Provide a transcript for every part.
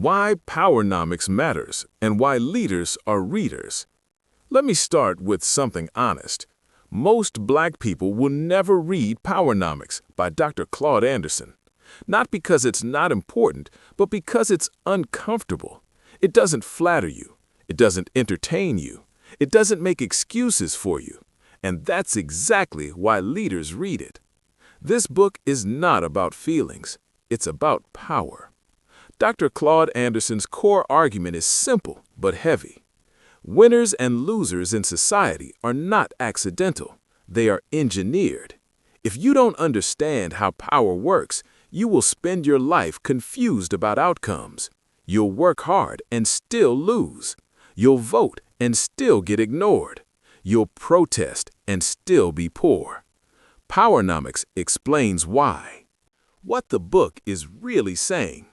Why PowerNomics matters and why leaders are readers. Let me start with something honest. Most black people will never read PowerNomics by Dr. Claude Anderson. Not because it's not important, but because it's uncomfortable. It doesn't flatter you. It doesn't entertain you. It doesn't make excuses for you. And that's exactly why leaders read it. This book is not about feelings. It's about power. Dr. Claude Anderson's core argument is simple but heavy. Winners and losers in society are not accidental. They are engineered. If you don't understand how power works, you will spend your life confused about outcomes. You'll work hard and still lose. You'll vote and still get ignored. You'll protest and still be poor. PowerNomics explains why. What the book is really saying.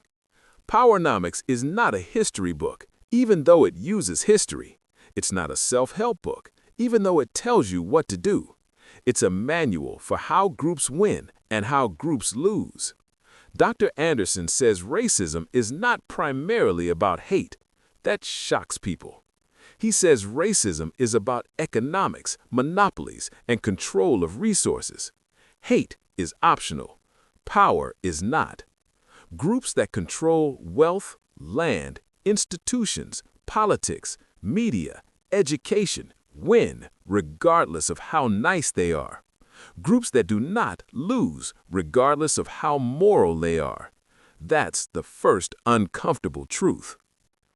PowerNomics is not a history book, even though it uses history. It's not a self-help book, even though it tells you what to do. It's a manual for how groups win and how groups lose. Dr. Anderson says racism is not primarily about hate. That shocks people. He says racism is about economics, monopolies, and control of resources. Hate is optional. Power is not. Groups that control wealth, land, institutions, politics, media, education win regardless of how nice they are. Groups that do not lose regardless of how moral they are. That's the first uncomfortable truth.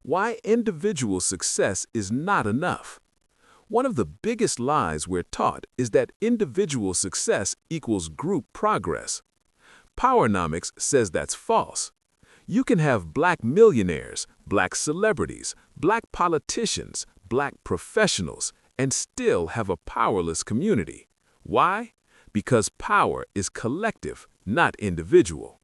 Why individual success is not enough. One of the biggest lies we're taught is that individual success equals group progress. PowerNomics says that's false. You can have black millionaires, black celebrities, black politicians, black professionals, and still have a powerless community. Why? Because power is collective, not individual.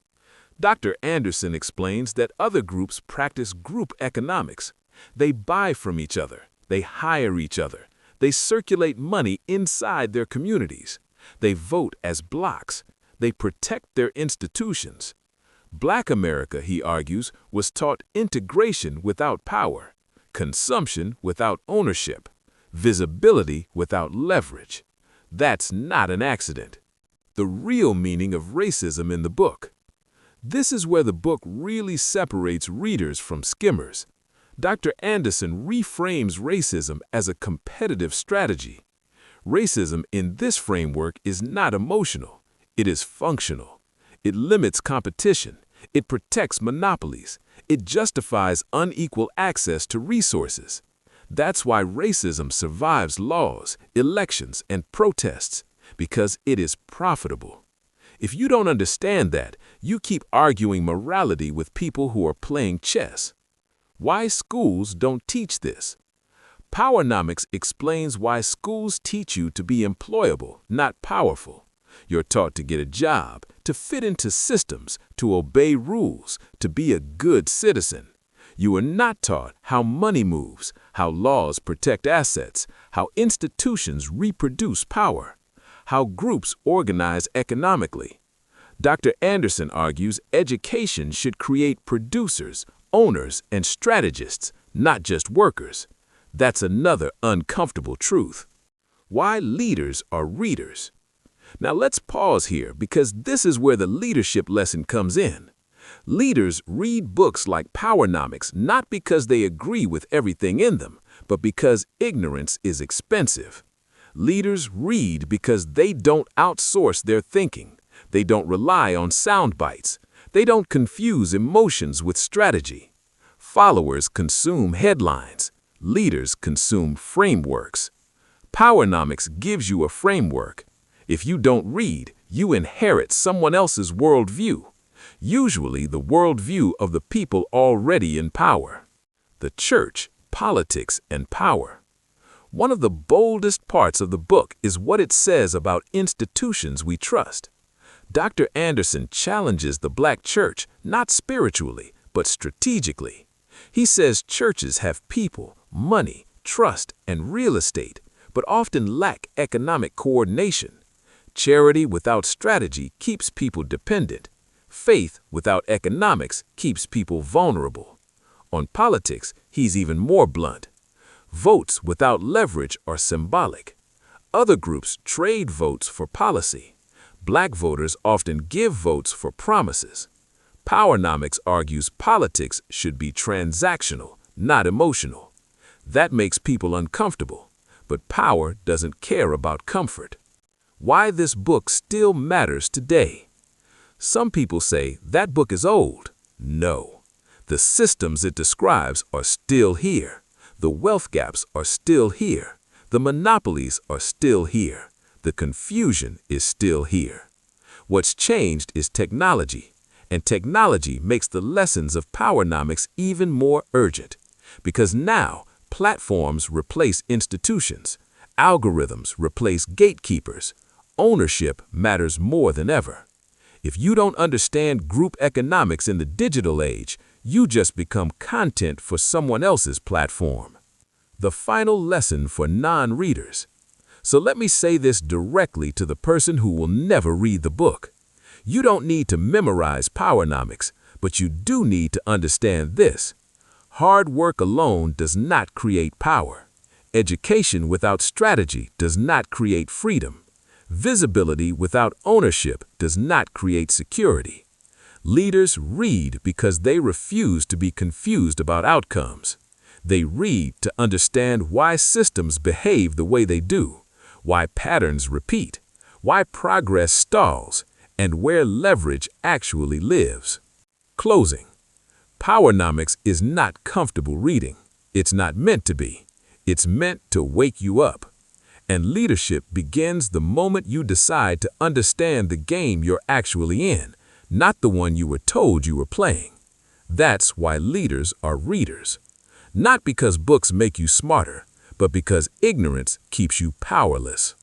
Dr. Anderson explains that other groups practice group economics. They buy from each other. They hire each other. They circulate money inside their communities. They vote as blocks. They protect their institutions. Black America, he argues, was taught integration without power, consumption without ownership, visibility without leverage. That's not an accident. The real meaning of racism in the book. This is where the book really separates readers from skimmers. Dr. Anderson reframes racism as a competitive strategy. Racism in this framework is not emotional. It is functional. It limits competition. It protects monopolies. It justifies unequal access to resources. That's why racism survives laws, elections, and protests, because it is profitable. If you don't understand that, you keep arguing morality with people who are playing chess. Why schools don't teach this. PowerNomics explains why schools teach you to be employable, not powerful. You're taught to get a job, to fit into systems, to obey rules, to be a good citizen. You are not taught how money moves, how laws protect assets, how institutions reproduce power, how groups organize economically. Dr. Anderson argues education should create producers, owners, and strategists, not just workers. That's another uncomfortable truth. Why leaders are readers. Now let's pause here because this is where the leadership lesson comes in. Leaders read books like PowerNomics not because they agree with everything in them, but because ignorance is expensive. Leaders read because they don't outsource their thinking. They don't rely on sound bites. They don't confuse emotions with strategy. Followers consume headlines. Leaders consume frameworks. PowerNomics gives you a framework. If you don't read, you inherit someone else's worldview, usually the worldview of the people already in power. The church, politics, and power. One of the boldest parts of the book is what it says about institutions we trust. Dr. Anderson challenges the black church not spiritually, but strategically. He says churches have people, money, trust, and real estate, but often lack economic coordination. Charity without strategy keeps people dependent. Faith without economics keeps people vulnerable. On politics, he's even more blunt. Votes without leverage are symbolic. Other groups trade votes for policy. Black voters often give votes for promises. PowerNomics argues politics should be transactional, not emotional. That makes people uncomfortable, but power doesn't care about comfort. Why this book still matters today. Some people say that book is old. No. The systems it describes are still here. The wealth gaps are still here. The monopolies are still here. The confusion is still here. What's changed is technology, and technology makes the lessons of PowerNomics even more urgent, because now platforms replace institutions, algorithms replace gatekeepers, ownership matters more than ever. If you don't understand group economics in the digital age, you just become content for someone else's platform. The final lesson for non-readers. So let me say this directly to the person who will never read the book. You don't need to memorize PowerNomics, but you do need to understand this. Hard work alone does not create power. Education without strategy does not create freedom. Visibility without ownership does not create security. Leaders read because they refuse to be confused about outcomes. They read to understand why systems behave the way they do, why patterns repeat, why progress stalls, and where leverage actually lives. Closing. PowerNomics is not comfortable reading. It's not meant to be. It's meant to wake you up. And leadership begins the moment you decide to understand the game you're actually in, not the one you were told you were playing. That's why leaders are readers. Not because books make you smarter, but because ignorance keeps you powerless.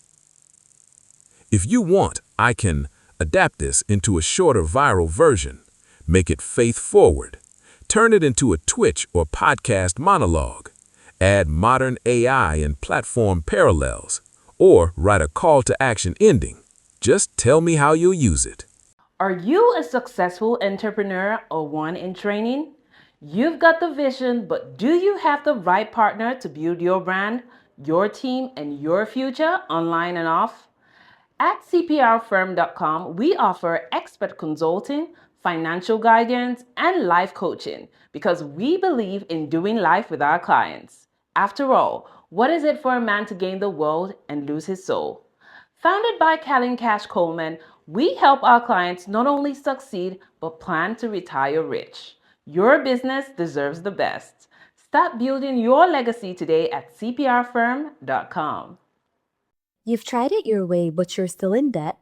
If you want, I can adapt this into a shorter viral version, make it faith-forward, turn it into a Twitch or podcast monologue, add modern AI and platform parallels, or write a call-to-action ending. Just tell me how you'll use it. Are you a successful entrepreneur or one in training? You've got the vision, but do you have the right partner to build your brand, your team, and your future online and off? At CPRFIRM.com, we offer expert consulting, financial guidance, and life coaching because we believe in doing life with our clients. After all, what is it for a man to gain the world and lose his soul? Founded by Kellen Kash Coleman, we help our clients not only succeed, but plan to retire rich. Your business deserves the best. Start building your legacy today at CPRFIRM.com. You've tried it your way, but you're still in debt?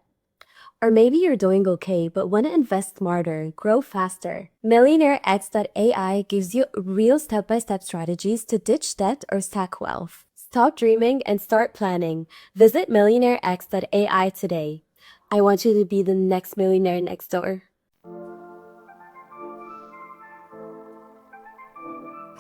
Or maybe you're doing okay, but want to invest smarter, grow faster. MillionaireX.ai gives you real step-by-step strategies to ditch debt or stack wealth. Stop dreaming and start planning. Visit MillionaireX.ai today. I want you to be the next millionaire next door.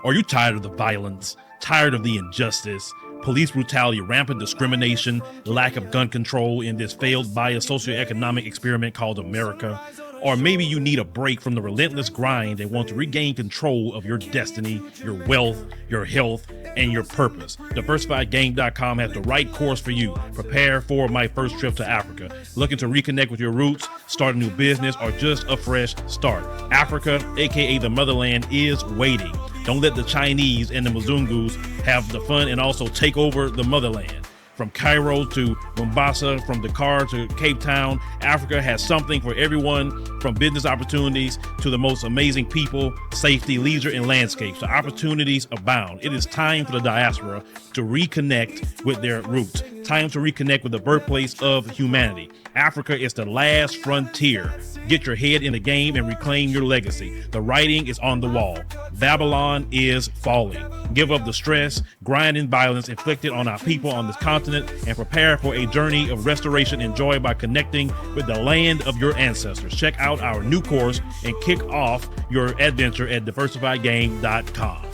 Are you tired of the violence, tired of the injustice, police brutality, rampant discrimination, lack of gun control in this failed biased socioeconomic experiment called America? Or maybe you need a break from the relentless grind and want to regain control of your destiny, your wealth, your health, and your purpose. DiversifiedGame.com has the right course for you. Prepare for my first trip to Africa. Looking to reconnect with your roots, start a new business, or just a fresh start. Africa, aka the motherland, is waiting. Don't let the Chinese and the Mzungus have the fun and also take over the motherland. From Cairo to Mombasa, from Dakar to Cape Town, Africa has something for everyone, from business opportunities to the most amazing people, safety, leisure, and landscapes. The opportunities abound. It is time for the diaspora to reconnect with their roots. Time to reconnect with the birthplace of humanity. Africa is the last frontier. Get your head in the game and reclaim your legacy. The writing is on the wall. Babylon is falling. Give up the stress, grind, and violence inflicted on our people on this continent and prepare for a journey of restoration and joy by connecting with the land of your ancestors. Check out our new course and kick off your adventure at DiversifiedGame.com.